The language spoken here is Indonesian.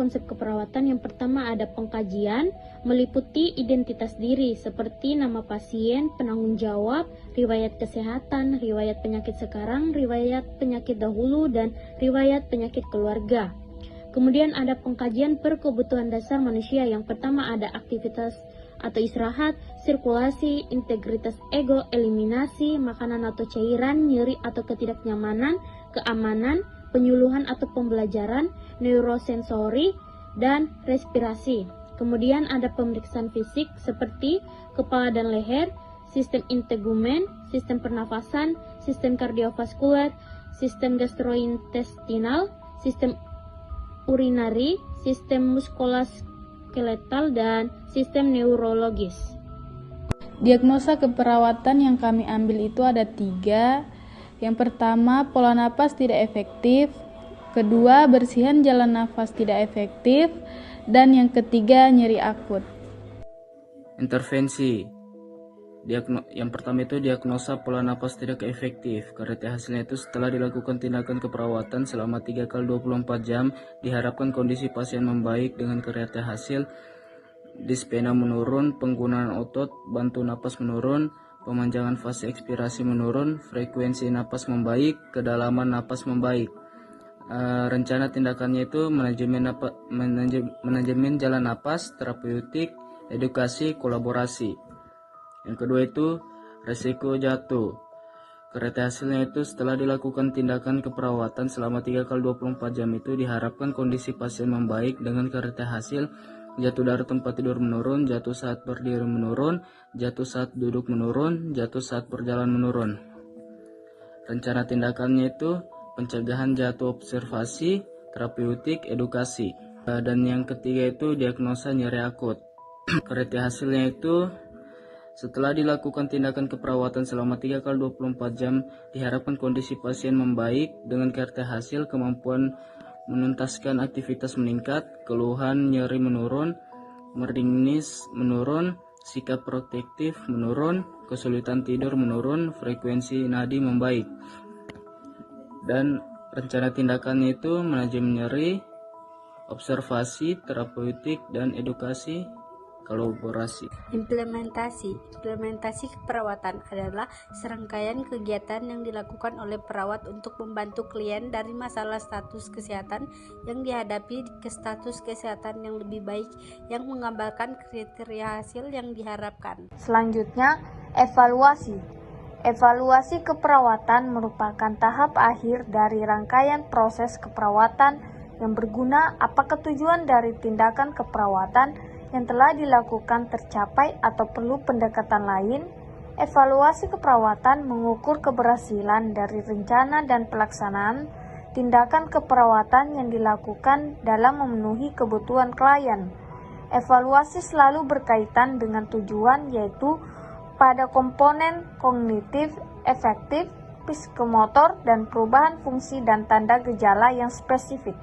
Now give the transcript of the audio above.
konsep keperawatan. Yang pertama ada pengkajian, meliputi identitas diri seperti nama pasien, penanggung jawab, riwayat kesehatan, riwayat penyakit sekarang, riwayat penyakit dahulu, dan riwayat penyakit keluarga. Kemudian ada pengkajian per kebutuhan dasar manusia. Yang pertama ada aktivitas atau istirahat, sirkulasi, integritas ego, eliminasi, makanan atau cairan, nyeri atau ketidaknyamanan, keamanan, penyuluhan atau pembelajaran, neurosensori, dan respirasi. Kemudian ada pemeriksaan fisik seperti kepala dan leher, sistem integumen, sistem pernafasan, sistem kardiovaskular, sistem gastrointestinal, sistem urinari, sistem muskuloskeletal, dan sistem neurologis. Diagnosa keperawatan yang kami ambil itu ada 3. Yang pertama, pola napas tidak efektif. Kedua, bersihan jalan nafas tidak efektif. Dan yang ketiga, nyeri akut. Intervensi. Yang pertama itu diagnosa pola napas tidak efektif. Karena hasilnya itu setelah dilakukan tindakan keperawatan selama 3x24 jam, diharapkan kondisi pasien membaik dengan kriteria hasil dispena menurun, penggunaan otot bantu napas menurun, pemanjangan fase ekspirasi menurun, frekuensi napas membaik, kedalaman napas membaik. Rencana tindakannya itu manajemen jalan napas, terapeutik, edukasi, kolaborasi. Yang kedua itu resiko jatuh. Kriteria hasilnya itu setelah dilakukan tindakan keperawatan selama 3x24 jam itu diharapkan kondisi pasien membaik dengan kriteria hasil jatuh dari tempat tidur menurun, jatuh saat berdiri menurun, jatuh saat duduk menurun, jatuh saat berjalan menurun. Rencana tindakannya itu pencegahan jatuh, observasi, terapeutik, edukasi. Dan yang ketiga itu diagnosa nyeri akut. Kriteria hasilnya itu setelah dilakukan tindakan keperawatan selama 3x24 jam, diharapkan kondisi pasien membaik dengan kriteria hasil kemampuan menuntaskan aktivitas meningkat, keluhan nyeri menurun, meringis menurun, sikap protektif menurun, kesulitan tidur menurun, frekuensi nadi membaik. Dan rencana tindakannya itu manajemen nyeri, observasi, terapeutik, dan edukasi, kolaborasi. Implementasi keperawatan adalah serangkaian kegiatan yang dilakukan oleh perawat untuk membantu klien dari masalah status kesehatan yang dihadapi ke status kesehatan yang lebih baik yang menggambarkan kriteria hasil yang diharapkan. Selanjutnya, evaluasi. Evaluasi keperawatan merupakan tahap akhir dari rangkaian proses keperawatan yang berguna apakah tujuan dari tindakan keperawatan yang telah dilakukan tercapai atau perlu pendekatan lain. Evaluasi keperawatan mengukur keberhasilan dari rencana dan pelaksanaan tindakan keperawatan yang dilakukan dalam memenuhi kebutuhan klien. Evaluasi selalu berkaitan dengan tujuan, yaitu pada komponen kognitif, efektif, psikomotor, dan perubahan fungsi dan tanda gejala yang spesifik.